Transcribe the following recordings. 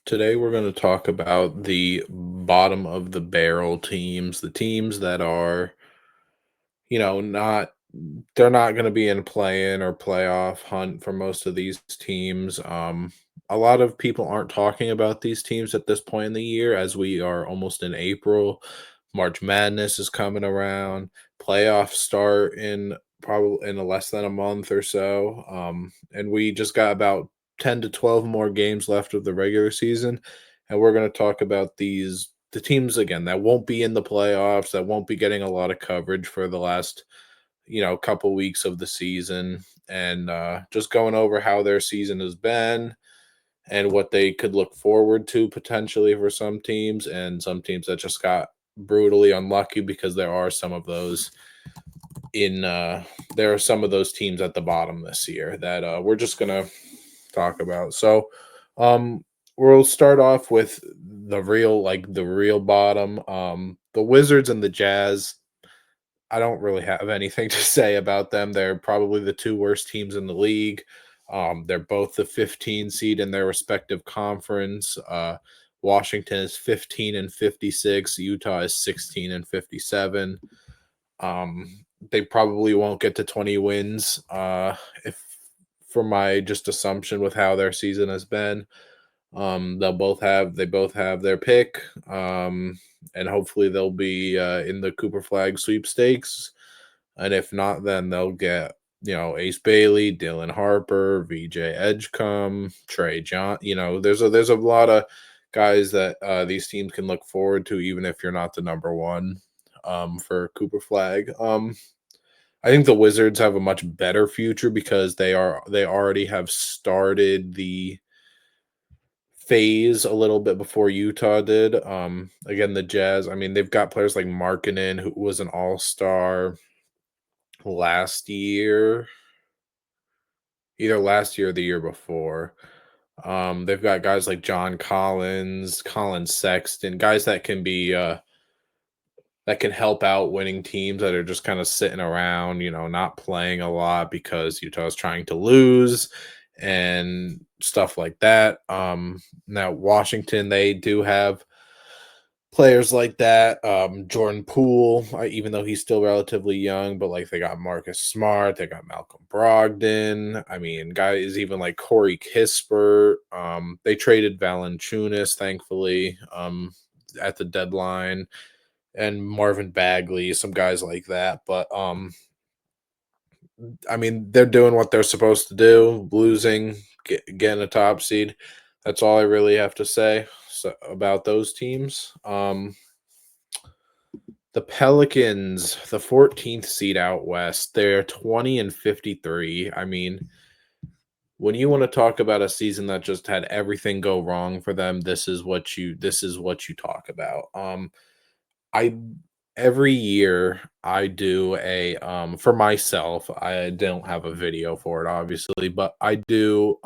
Today we're going to talk about the bottom of the barrel teams, the teams that are, not they're not going to be in play-in or playoff hunt for most of these teams. A lot of people aren't talking about these teams at this point in the year as we are almost in April. March Madness is coming around. Playoffs start in probably in less than a month or so. And we just got about 10 to 12 more games left of the regular season. And we're going to talk about the teams again that won't be in the playoffs, that won't be getting a lot of coverage for the last couple weeks of the season, and just going over how their season has been and what they could look forward to potentially for some teams, and some teams that just got brutally unlucky because there are some of those teams at the bottom this year that we're just gonna talk about. So we'll start off with the real bottom. The Wizards and the Jazz. I don't really have anything to say about them. They're probably the two worst teams in the league. They're both the 15 seed in their respective conference. Washington is 15 and 56. Utah is 16 and 57. They probably won't get to 20 wins. If for my just assumption with how their season has been, they both have their pick. And hopefully they'll be in the Cooper Flag sweepstakes. And if not, then they'll get Ace Bailey, Dylan Harper, VJ Edgecombe, Trey John. There's a lot of guys that these teams can look forward to, even if you're not the number one for Cooper Flag. I think the Wizards have a much better future because they already have started the phase a little bit before Utah did. Again, the Jazz, I mean, they've got players like Markkinen, who was an all-star last year, either last year or the year before. They've got guys like John Collins, Colin Sexton, guys that can help out winning teams that are just kind of sitting around, not playing a lot because Utah is trying to lose and stuff like that. Now Washington, they do have players like that. Jordan Poole, even though he's still relatively young, but like they got Marcus Smart, they got Malcolm Brogdon. I mean, guys even like Corey Kispert. They traded Valanciunas, thankfully, at the deadline, and Marvin Bagley, some guys like that. But I mean, they're doing what they're supposed to do, losing, getting a top seed. That's all I really have to say about those teams. The Pelicans, the 14th seed out west, they're 20 and 53. I mean, when you want to talk about a season that just had everything go wrong for them, this is what you talk about. I Every year I do a for myself, I don't have a video for it obviously, but I do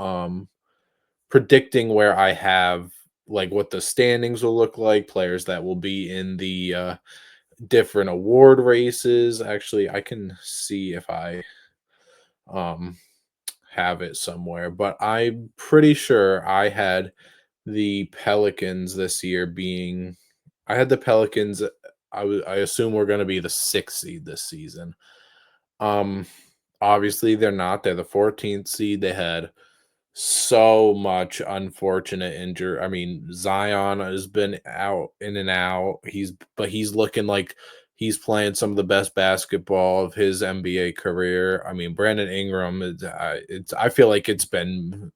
predicting where I have like what the standings will look like, players that will be in the different award races. Actually, I can see if I um have it somewhere, but I'm pretty sure the Pelicans this year being I had the Pelicans. I assume we're going to be the 6th seed this season. Um, Obviously they're not. They're the 14th seed. They had so much unfortunate injury. I mean, Zion has been out in and out. He's looking like he's playing some of the best basketball of his NBA career. I mean, Brandon Ingram I feel like it's been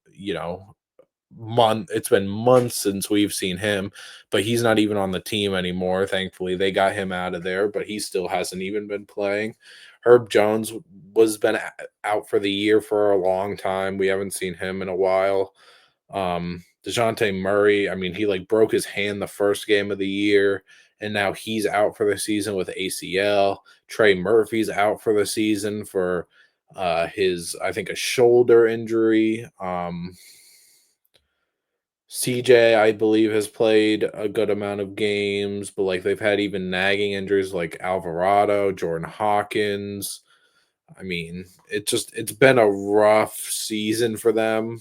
months since we've seen him, but he's not even on the team anymore. Thankfully, they got him out of there, but he still hasn't even been playing. Herb Jones was been out for the year for a long time. We haven't seen him in a while. DeJounte Murray, I mean, he like broke his hand the first game of the year, and now he's out for the season with ACL. Trey Murphy's out for the season for his, I think, a shoulder injury. CJ, I believe, has played a good amount of games, but like they've had even nagging injuries like Alvarado, Jordan Hawkins. I mean, it's been a rough season for them.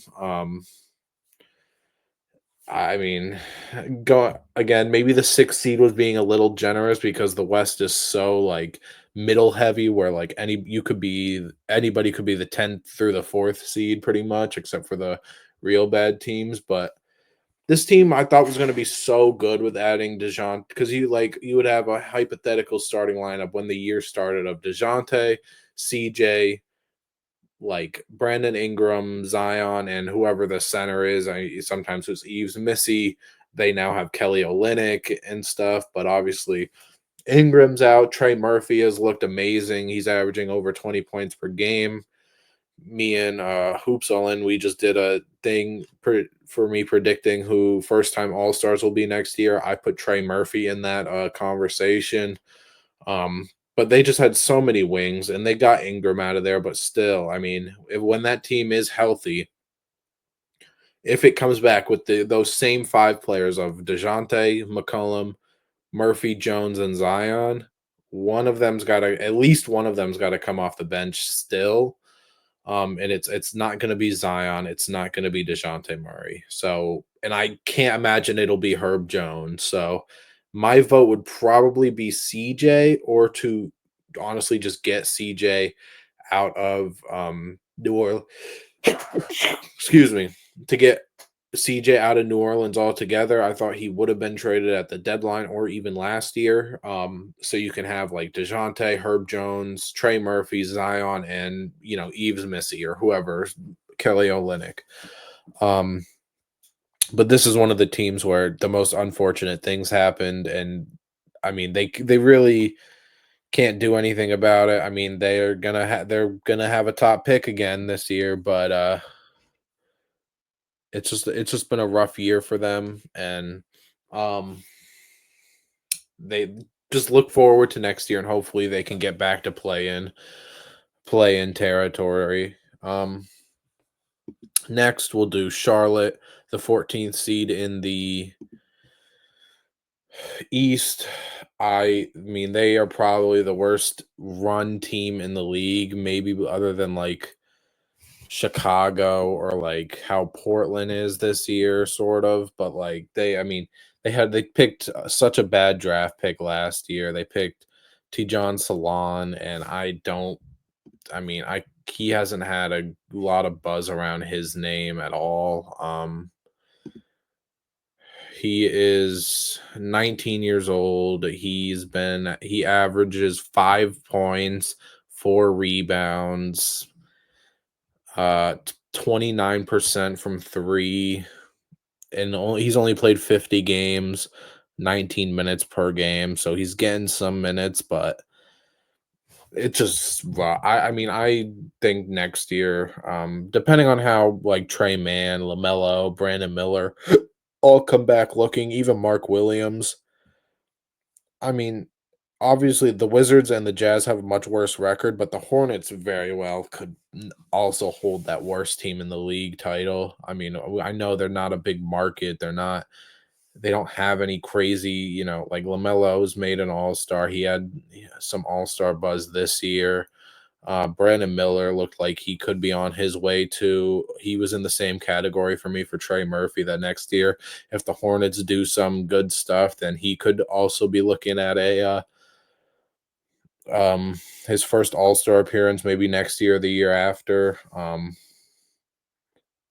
I mean, go again, maybe the 6th seed was being a little generous because the West is so, like, middle heavy where, like, anybody could be the 10th through the 4th seed pretty much except for the real bad teams, but this team I thought was gonna be so good with adding because you would have a hypothetical starting lineup when the year started of DeJounte, CJ, like Brandon Ingram, Zion, and whoever the center is. Sometimes it's Eves Missy. They now have Kelly Olynyk and stuff, but obviously Ingram's out. Trey Murphy has looked amazing. He's averaging over 20 points per game. Me and Hoops All In, we just did a thing for me predicting who first time All Stars will be next year. I put Trey Murphy in that conversation. Um, but they just had so many wings and they got Ingram out of there. But still, I mean, when that team is healthy, if it comes back with those same 5 players of DeJounte, McCollum, Murphy, Jones, and Zion, at least one of them's got to come off the bench still. And it's not going to be Zion. It's not going to be DeJounte Murray. So, and I can't imagine it'll be Herb Jones. So, my vote would probably be CJ or to honestly just get CJ out of New Orleans. Excuse me. To get CJ out of New Orleans altogether. I thought he would have been traded at the deadline or even last year. So you can have like DeJounte, Herb Jones, Trey Murphy, Zion, and Eves Missy or whoever, Kelly Olynyk. But this is one of the teams where the most unfortunate things happened, and I mean they really can't do anything about it. I mean they're gonna have a top pick again this year, but it's just been a rough year for them, and um, they just look forward to next year, and hopefully they can get back to play in territory. Next we'll do Charlotte, the 14th seed in the East. I mean, they are probably the worst run team in the league, maybe other than like Chicago or like how Portland is this year, sort of. But like I mean, they picked such a bad draft pick last year. They picked Tijon Salon, and I mean, he hasn't had a lot of buzz around his name at all. He is 19 years old. He averages 5 points, 4 rebounds, 29% from three, and he's only played 50 games, 19 minutes per game. So he's getting some minutes, but it just, well, I mean, I think next year, depending on how like Trey Mann, LaMelo, Brandon Miller all come back looking, even Mark Williams. I mean, obviously the Wizards and the Jazz have a much worse record, but the Hornets very well could also hold that worst team in the league title. I mean, I know they're not a big market. They don't have any crazy, like LaMelo's made an all-star. He had some all-star buzz this year. Brandon Miller looked like he could be on his way to. He was in the same category for me for Trey Murphy that next year. If the Hornets do some good stuff, then he could also be looking at his first All-Star appearance maybe next year or the year after.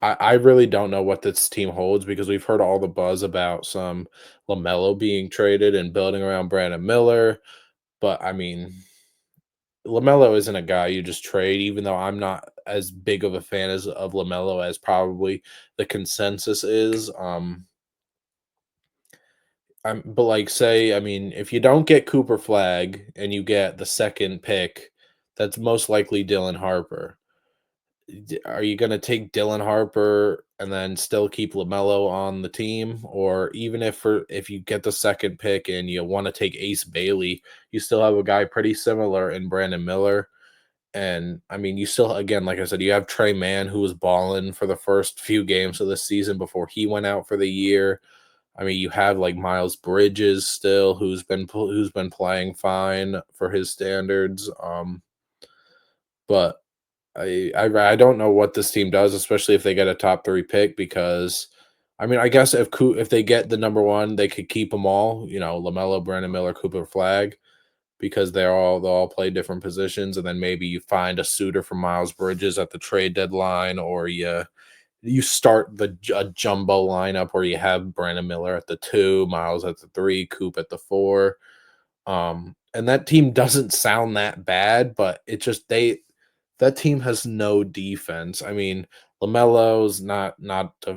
I really don't know what this team holds because we've heard all the buzz about some LaMelo being traded and building around Brandon Miller. But I mean, LaMelo isn't a guy you just trade, even though I'm not as big of a fan of LaMelo as probably the consensus is. But like say, I mean, if you don't get Cooper Flag and you get the second pick, that's most likely Dylan Harper. Are you going to take Dylan Harper and then still keep LaMelo on the team, or even if you get the second pick and you want to take Ace Bailey, you still have a guy pretty similar in Brandon Miller. And I mean, you still, again, like I said, you have Trey Mann who was balling for the first few games of the season before he went out for the year. I mean, you have like Miles Bridges still, who's been playing fine for his standards. But I don't know what this team does, especially if they get a top 3 pick, because I mean, I guess if they get the number one, they could keep them all. Lamelo, Brandon Miller, Cooper Flag, because they'll all play different positions, and then maybe you find a suitor for Miles Bridges at the trade deadline, or you start a jumbo lineup where you have Brandon Miller at the two, Miles at the three, Coop at the four. And that team doesn't sound that bad, but it just that team has no defense. I mean, LaMelo's not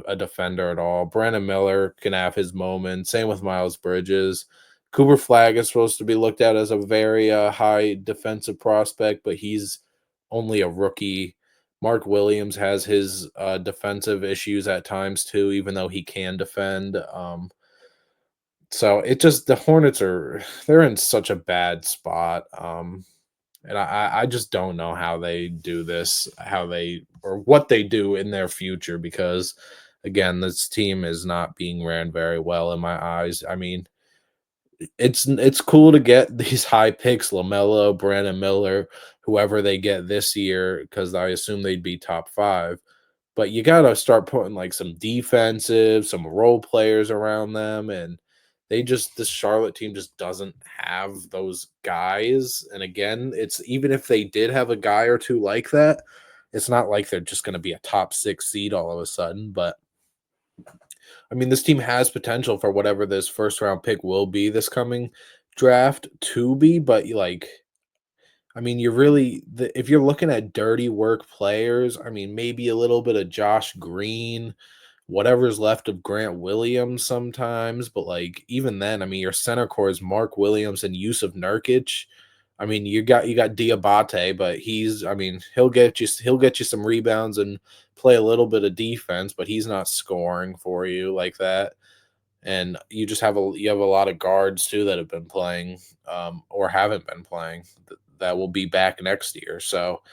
a defender at all. Brandon Miller can have his moments. Same with Miles Bridges. Cooper Flag is supposed to be looked at as a very high defensive prospect, but he's only a rookie. Mark Williams has his defensive issues at times too, even though he can defend. So the Hornets they're in such a bad spot. And I just don't know how they do this, how they or what they do in their future, because again, this team is not being ran very well in my eyes. I mean, it's cool to get these high picks, LaMelo, Brandon Miller, whoever they get this year, because I assume they'd be top five. But you gotta start putting like some defensive, some role players around them, and this Charlotte team just doesn't have those guys. And again, it's even if they did have a guy or two like that, it's not like they're just gonna be a top six seed all of a sudden. But I mean, this team has potential for whatever this first round pick will be this coming draft to be, but I mean, if you're looking at dirty work players, I mean, maybe a little bit of Josh Green, whatever's left of Grant Williams sometimes, but like even then, I mean, your center core is Mark Williams and Yusuf Nurkic. I mean, you got Diabate, but I mean, he'll get you some rebounds and play a little bit of defense, but he's not scoring for you like that. And you have a lot of guards too that have been playing or haven't been playing that will be back next year. So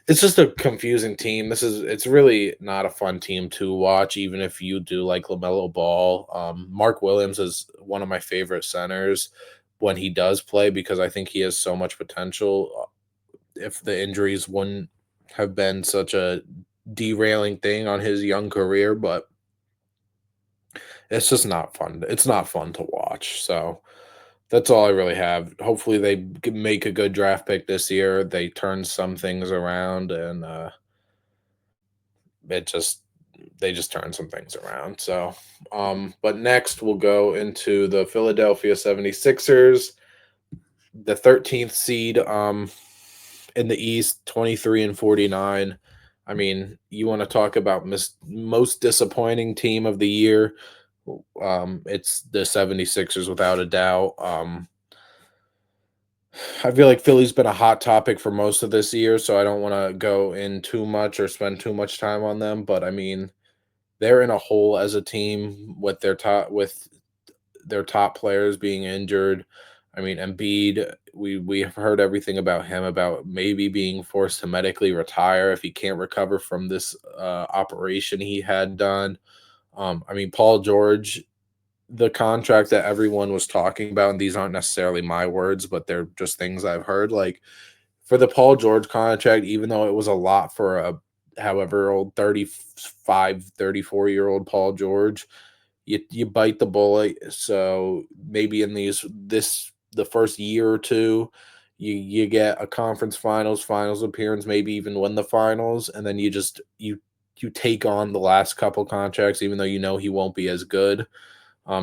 it's just a confusing team. It's really not a fun team to watch, even if you do like LaMelo Ball. Mark Williams is one of my favorite centers when he does play, because I think he has so much potential. If the injuries wouldn't have been such a derailing thing on his young career, but it's just not fun. It's not fun to watch. So that's all I really have. Hopefully, they make a good draft pick this year. They turn some things around, and it just they just turn some things around. So, but next we'll go into the Philadelphia 76ers, the 13th seed in the East, 23-49. I mean, you want to talk about most disappointing team of the year. It's the 76ers without a doubt. I feel like Philly's been a hot topic for most of this year, so I don't want to go in too much or spend too much time on them. But I mean, they're in a hole as a team with their top players being injured. I mean, Embiid, we have heard everything about him, about maybe being forced to medically retire if he can't recover from this operation he had done. I mean, Paul George, the contract that everyone was talking about, and these aren't necessarily my words, but they're just things I've heard. Like for the Paul George contract, even though it was a lot for a however old 35, 34-year-old Paul George, you bite the bullet. So maybe in the first year or two, you get a conference finals appearance, maybe even win the finals, and then you take on the last couple contracts, even though you know he won't be as good,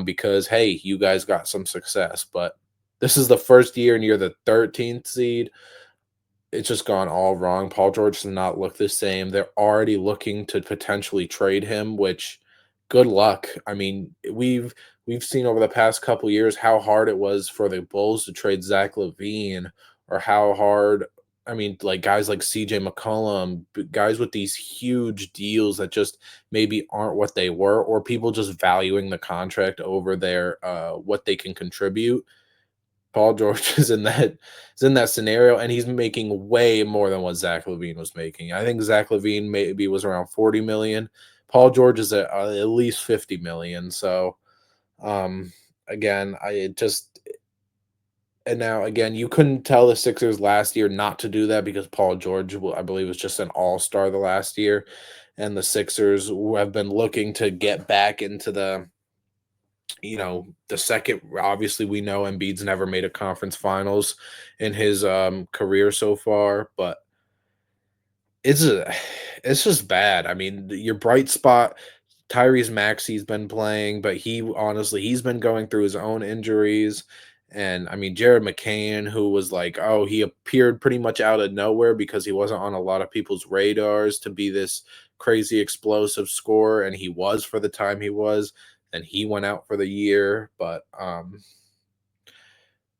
because hey, you guys got some success. But this is the first year, and you're the 13th seed. It's just gone all wrong. Paul George does not look the same. They're already looking to potentially trade him, which good luck. I mean, we've seen over the past couple years how hard it was for the Bulls to trade Zach Levine, or how hard. I mean, like guys like CJ McCollum, guys with these huge deals that just maybe aren't what they were, or people just valuing the contract over their what they can contribute. Paul George is in that scenario, and he's making way more than what Zach Levine was making. I think Zach Levine maybe was around 40 million. Paul George is at least 50 million. So, um, again, and now again, you couldn't tell the Sixers last year not to do that, because Paul George, I believe, was just an all-star the last year. and the Sixers who have been looking to get back into the second. Obviously, we know Embiid's never made a conference finals in his career so far, but it's a, it's just bad. I mean, your bright spot, Tyrese Maxey's been playing, but he's been going through his own injuries. And I mean, Jared McCain, who was like, oh, he appeared pretty much out of nowhere because he wasn't on a lot of people's radars to be this crazy explosive scorer, and he was for the time he was. And he went out for the year, but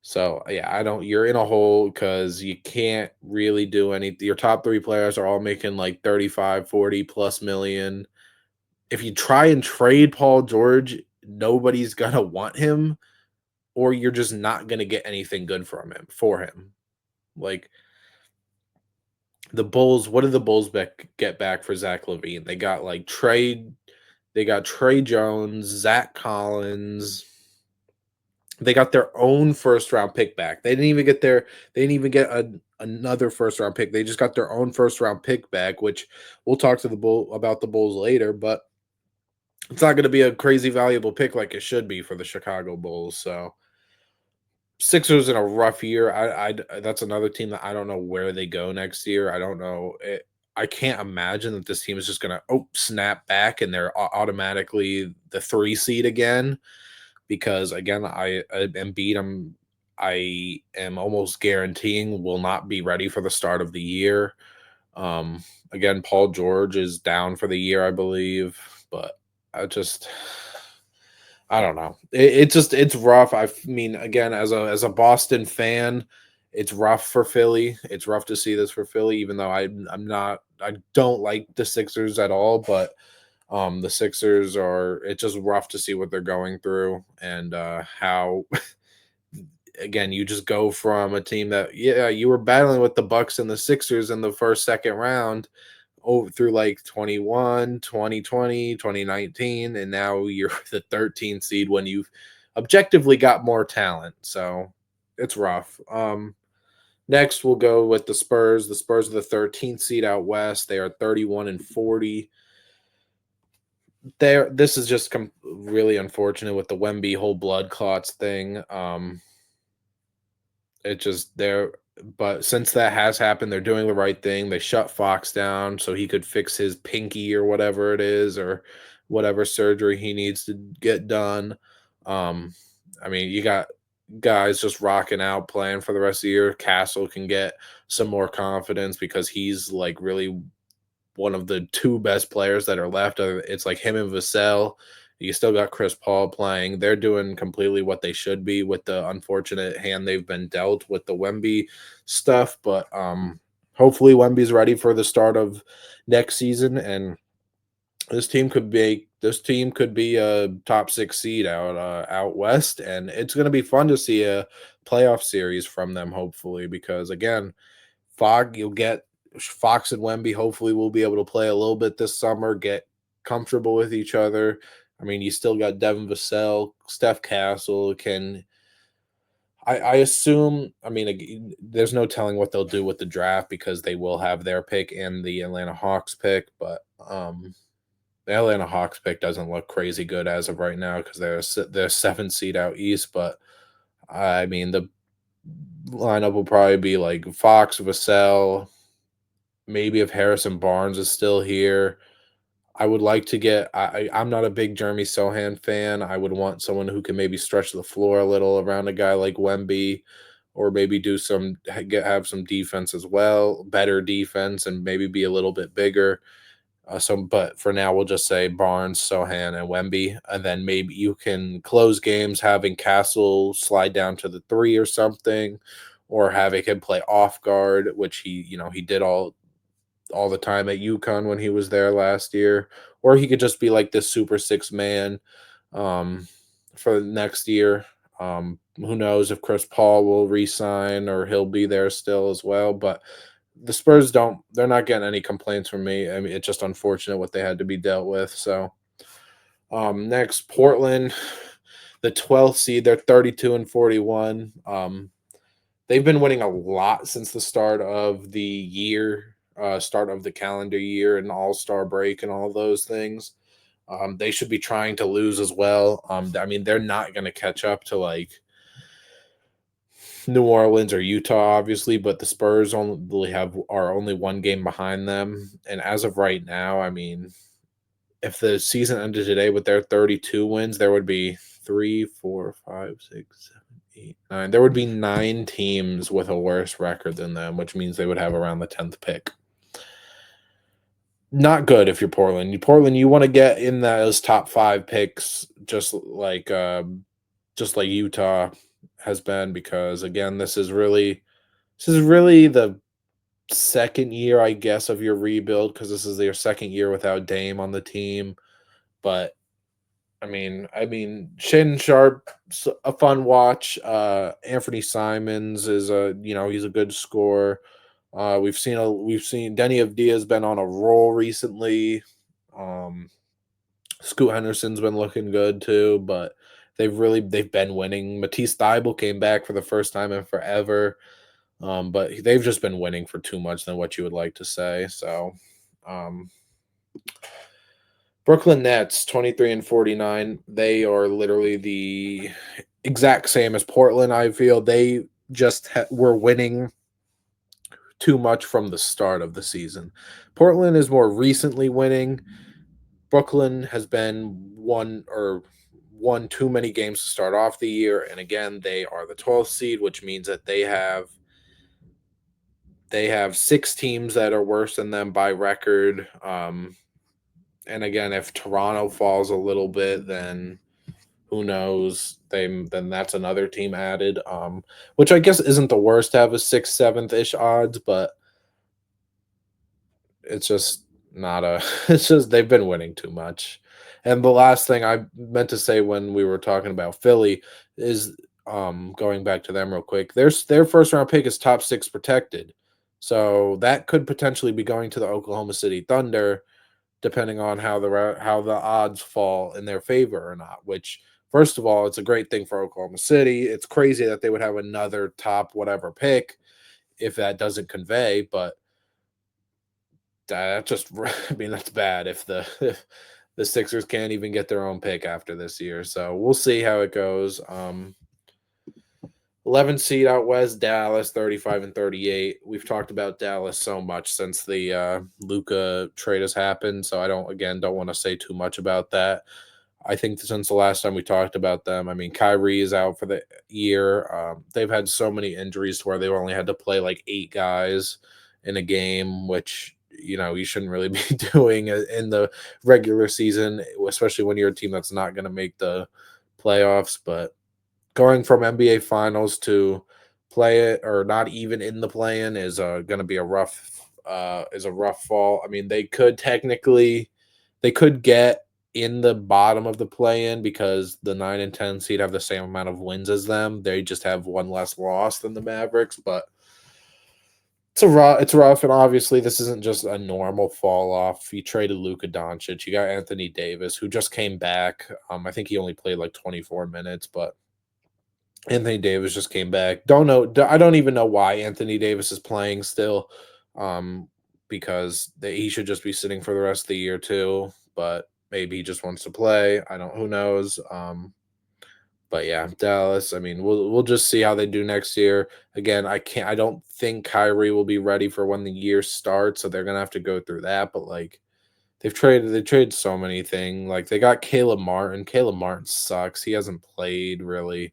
so yeah, I don't. You're in a hole because you can't really do anything. Your top three players are all making like 35, 40 plus million. If you try and trade Paul George, nobody's gonna want him, or you're just not gonna get anything good from him for him. Like the Bulls, what did the Bulls get back for Zach Levine? They got Trey Jones, Zach Collins. They got their own first round pick back. They didn't even get another first round pick. They just got their own first round pick back, which we'll talk to the Bull about the Bulls later, but it's not going to be a crazy valuable pick like it should be for the Chicago Bulls. So Sixers in a rough year. That's another team that I don't know where they go next year. I don't know. I can't imagine that this team is just going to snap back and they're automatically the 3 seed again. Because again, Embiid, I am almost guaranteeing will not be ready for the start of the year. Again, Paul George is down for the year, I believe, but I don't know. It's rough. I mean, again, as a Boston fan, it's rough for Philly. It's rough to see this for Philly, even though I don't like the Sixers at all, but the Sixers it's just rough to see what they're going through and how again you just go from a team that you were battling with the Bucks and the Sixers in the first second round over through like 21, 2020, 2019, and now you're the 13th seed when you've objectively got more talent. So it's rough. Next we'll go with the Spurs. The Spurs are the 13th seed out west. They are 31-40. This is just really unfortunate with the Wemby whole blood clots thing. It just there, but since that has happened, they're doing the right thing. They shut Fox down so he could fix his pinky or whatever it is, or whatever surgery he needs to get done. Um, I mean, you got guys just rocking out, playing for the rest of the year. Castle can get some more confidence because he's like really one of the two best players that are left. It's like him and Vassell. You still got Chris Paul playing. They're doing completely what they should be with the unfortunate hand they've been dealt with the Wemby stuff. But hopefully Wemby's ready for the start of next season, and this team could be a top 6 seed out west, and it's going to be fun to see a playoff series from them. Hopefully, because again, you'll get Fox and Wemby. Hopefully, we'll be able to play a little bit this summer, get comfortable with each other. I mean, you still got Devin Vassell, Steph Castle. I assume? I mean, there's no telling what they'll do with the draft because they will have their pick and the Atlanta Hawks pick, but the Atlanta Hawks pick doesn't look crazy good as of right now because they're 7th seed out east. But I mean, the lineup will probably be like Fox, Vassell, maybe if Harrison Barnes is still here. I would like to get. I'm not a big Jeremy Sohan fan. I would want someone who can maybe stretch the floor a little around a guy like Wemby, or maybe have some defense as well, better defense, and maybe be a little bit bigger. But for now, we'll just say Barnes, Sohan, and Wemby, and then maybe you can close games having Castle slide down to the 3 or something, or having him play off guard, which he did all the time at UConn when he was there last year, or he could just be like this super 6 man um, for next year. Who knows if Chris Paul will resign or he'll be there still as well, but the Spurs they're not getting any complaints from me. I mean, it's just unfortunate what they had to be dealt with. So next, Portland, the 12th seed, they're 32-41. They've been winning a lot since the start of the year. start of the calendar year and All-Star break and all those things. They should be trying to lose as well. I mean, they're not going to catch up to like New Orleans or Utah, obviously, but the Spurs are only one game behind them. And as of right now, I mean, if the season ended today with their 32 wins, there would be 3, 4, 5, 6, 7, 8, 9. There would be 9 teams with a worse record than them, which means they would have around the 10th pick. Not good if you're Portland. Portland, you want to get in those top 5 picks, just like Utah has been, because again, this is really the second year, I guess, of your rebuild, because this is your second year without Dame on the team. But I mean, Shannon Sharp's a fun watch. Anthony Simons is he's a good scorer. We've seen Denny Avdia's been on a roll recently. Um, Scoot Henderson's been looking good too, but they've been winning. Matisse Thybulle came back for the first time in forever. But they've just been winning for too much than what you would like to say. So, um, Brooklyn Nets, 23-49. They are literally the exact same as Portland. I feel they just were winning too much from the start of the season. Portland is more recently winning. Brooklyn has been won too many games to start off the year, and again, they are the 12th seed, which means that they have 6 teams that are worse than them by record. And again, if Toronto falls a little bit, then who knows? Then that's another team added. Which I guess isn't the worst to have a 6th, 7th ish odds, but it's just not a. It's just they've been winning too much. And the last thing I meant to say when we were talking about Philly is going back to them real quick. Their first round pick is top 6 protected. So that could potentially be going to the Oklahoma City Thunder, depending on how the odds fall in their favor or not. Which, first of all, it's a great thing for Oklahoma City. It's crazy that they would have another top whatever pick if that doesn't convey, but that just I mean that's bad if if the Sixers can't even get their own pick after this year. So we'll see how it goes. 11 seed out west, Dallas, 35-38. We've talked about Dallas so much since the Luka trade has happened, so I don't want to say too much about that. I think since the last time we talked about them, I mean, Kyrie is out for the year. They've had so many injuries to where they've only had to play like 8 guys in a game, which you shouldn't really be doing in the regular season, especially when you're a team that's not going to make the playoffs. But going from NBA Finals to play it or not even in the play-in is going to be a rough fall. I mean, they could get in the bottom of the play-in because the 9 and 10 seed have the same amount of wins as them. They just have one less loss than the Mavericks, but it's rough, and obviously this isn't just a normal fall off. You traded Luka Doncic, you got Anthony Davis, who just came back. I think he only played like 24 minutes, but Anthony Davis just came back. Don't know. I don't even know why Anthony Davis is playing still, um, because he should just be sitting for the rest of the year too. But maybe he just wants to play. I don't. Who knows? But yeah, Dallas. I mean, we'll just see how they do next year. Again, I can't. I don't think Kyrie will be ready for when the year starts, so they're gonna have to go through that. But like, they traded so many things. Like they got Caleb Martin. Caleb Martin sucks. He hasn't played really,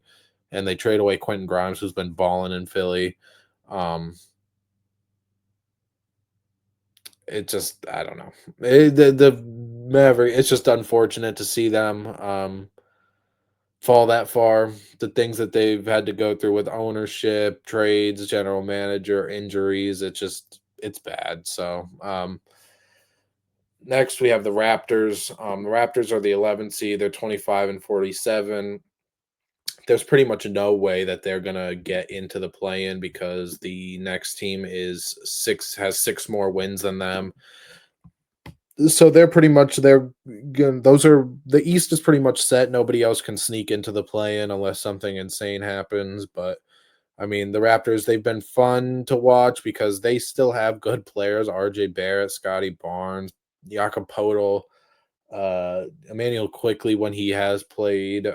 and they trade away Quentin Grimes, who's been balling in Philly. Um, it just I don't know. The Maverick. It's just unfortunate to see them fall that far. The things that they've had to go through with ownership, trades, general manager, injuries. It's bad. So next, we have the Raptors. The Raptors are the 11th seed. They're 25-47. There's pretty much no way that they're gonna get into the play-in because the next team has 6 more wins than them. So they're pretty much those are the East is pretty much set. Nobody else can sneak into the play-in unless something insane happens. But I mean, the Raptors, they've been fun to watch because they still have good players, RJ Barrett, Scotty Barnes, Jakob Poeltl, Emmanuel Quickly when he has played.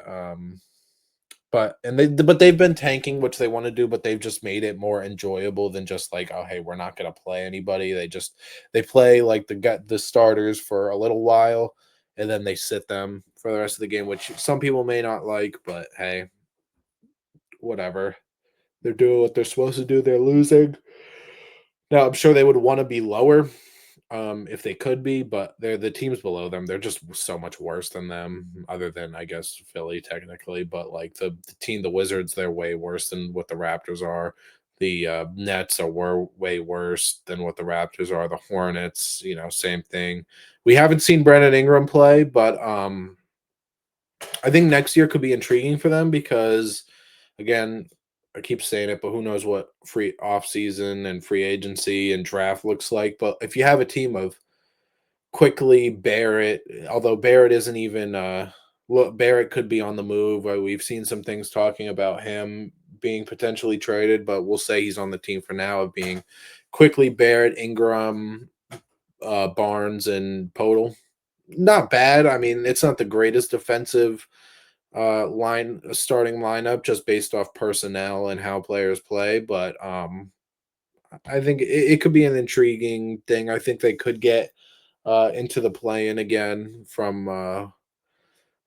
But they've been tanking, which they want to do, but they've just made it more enjoyable than just like, oh hey, we're not gonna play anybody. They play like the starters for a little while and then they sit them for the rest of the game, which some people may not like, but hey, whatever. They're doing what they're supposed to do. They're losing. Now I'm sure they would want to be lower, if they could be, but they're the teams below them. They're just so much worse than them, other than I guess Philly technically. But like the team, the Wizards, they're way worse than what the Raptors are. The Nets are way worse than what the Raptors are. The Hornets, same thing. We haven't seen Brandon Ingram play, but I think next year could be intriguing for them because, again, I keep saying it, but who knows what free off season and free agency and draft looks like. But if you have a team of Quickly Barrett, although Barrett isn't even look, Barrett could be on the move. We've seen some things talking about him being potentially traded, but we'll say he's on the team for now of being Quickly Barrett, Ingram, Barnes, and Podal. Not bad. I mean, it's not the greatest defensive starting lineup just based off personnel and how players play, but I think it could be an intriguing thing. I think they could get into the play-in again from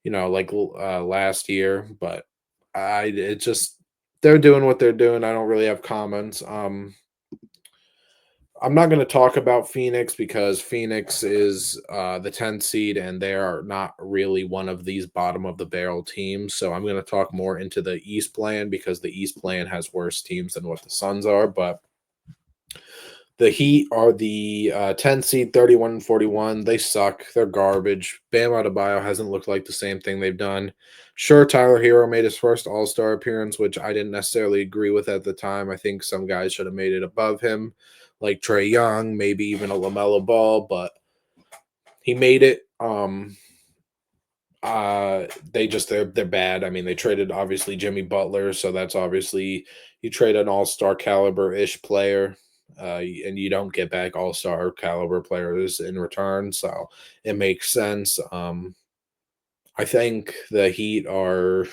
last year, but I it just they're doing what they're doing. I don't really have comments. I'm not going to talk about Phoenix because Phoenix is the 10th seed and they are not really one of these bottom of the barrel teams. So I'm going to talk more into the East plan because the East plan has worse teams than what the Suns are. But the Heat are the 10 seed, 31 and 41. They suck. They're garbage. Bam Adebayo hasn't looked like the same thing they've done. Sure, Tyler Hero made his first All Star appearance, which I didn't necessarily agree with at the time. I think some guys should have made it above him, like Trey Young, maybe even a LaMelo Ball, but he made it. They're bad. I mean, they traded obviously Jimmy Butler, so that's obviously you trade an all-star caliber ish player, and you don't get back all-star caliber players in return, so it makes sense. I think the Heat always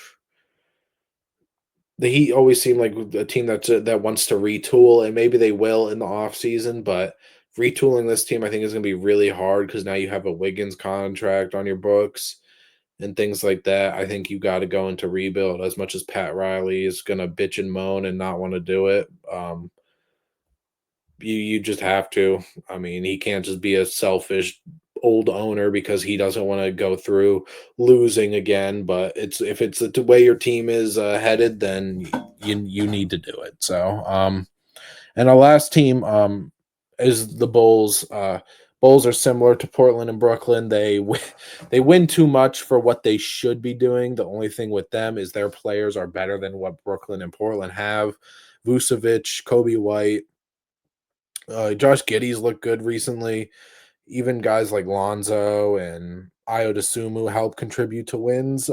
seem like a team that wants to retool, and maybe they will in the off season, but retooling this team I think is going to be really hard because now you have a Wiggins contract on your books and things like that. I think you got to go into rebuild as much as Pat Riley is going to bitch and moan and not want to do it. You just have to. I mean, he can't just be a selfish old owner because he doesn't want to go through losing again. But if it's the way your team is headed, then you need to do it. So, and our last team is the Bulls. Bulls are similar to Portland and Brooklyn. They win too much for what they should be doing. The only thing with them is their players are better than what Brooklyn and Portland have. Vucevic, Kobe White, Josh Giddey's looked good recently. Even guys like Lonzo and Io DeSumo help contribute to wins.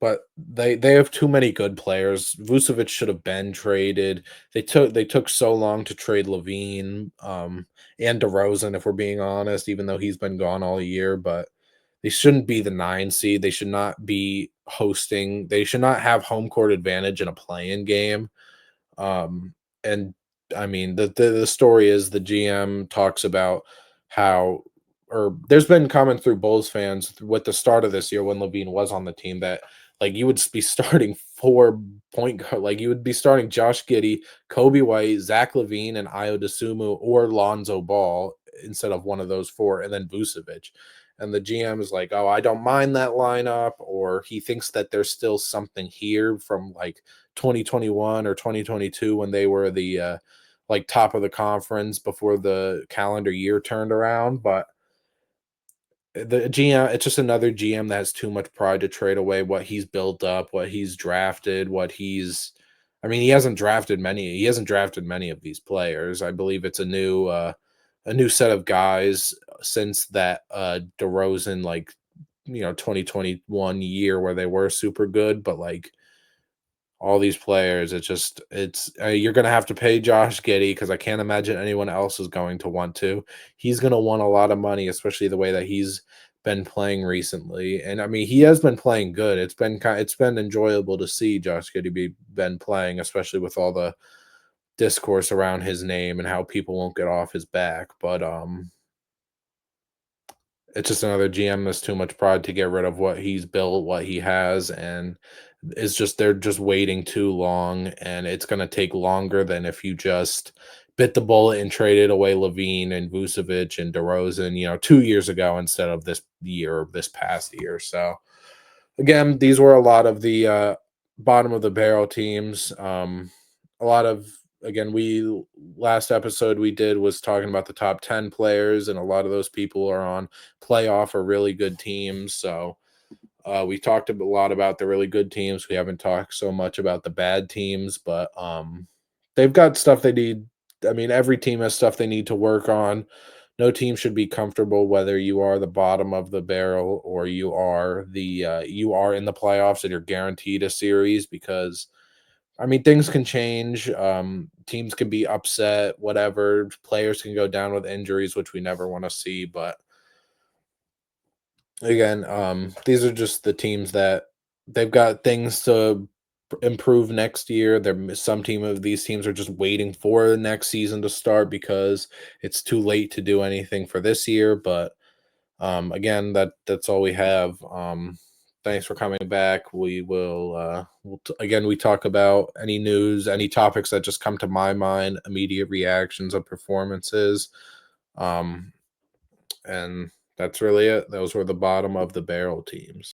But they have too many good players. Vucevic should have been traded. They took so long to trade Levine and DeRozan, if we're being honest, even though he's been gone all year. But they shouldn't be the 9 seed. They should not be hosting. They should not have home court advantage in a playing game. And I mean, the story is the GM talks about how, or there's been comments through Bulls fans with the start of this year when Levine was on the team that like you would be starting 4 point guard, like you would be starting Josh Giddey, Kobe White, Zach Levine, and Io DeSumo or Lonzo Ball instead of one of those four, and then Vucevic. And the GM is like, oh, I don't mind that lineup, or he thinks that there's still something here from like 2021 or 2022 when they were the like top of the conference before the calendar year turned around. But the GM, it's just another GM that has too much pride to trade away what he's built up, what he's drafted, what he's. I mean, he hasn't drafted many. He hasn't drafted many of these players. I believe it's a new set of guys since that DeRozan 2021 year where they were super good, but like all these players. It's you're gonna have to pay Josh Giddey because I can't imagine anyone else is going to want to. He's gonna want a lot of money, especially the way that he's been playing recently. And I mean, he has been playing good. It's been enjoyable to see Josh Giddey been playing, especially with all the discourse around his name and how people won't get off his back. But it's just another GM that's too much pride to get rid of what he's built, what he has, and it's just they're just waiting too long, and it's gonna take longer than if you just bit the bullet and traded away Levine and Vucevic and DeRozan, 2 years ago instead of this year, this past year. So again, these were a lot of the bottom of the barrel teams. A lot of again, we last episode we did was talking about the top 10 players, and a lot of those people are on playoff or really good teams. So we talked a lot about the really good teams. We haven't talked so much about the bad teams, but they've got stuff they need. I mean, every team has stuff they need to work on. No team should be comfortable whether you are the bottom of the barrel or you are in the playoffs and you're guaranteed a series because I mean things can change. Teams can be upset, whatever. Players can go down with injuries, which we never want to see. But again, these are just the teams that they've got things to improve next year. Some team of these teams are just waiting for the next season to start because it's too late to do anything for this year. But again, that's all we have. Thanks for coming back. Again, we talk about any news, any topics that just come to my mind, immediate reactions of performances. Um, and that's really it. Those were the bottom of the barrel teams.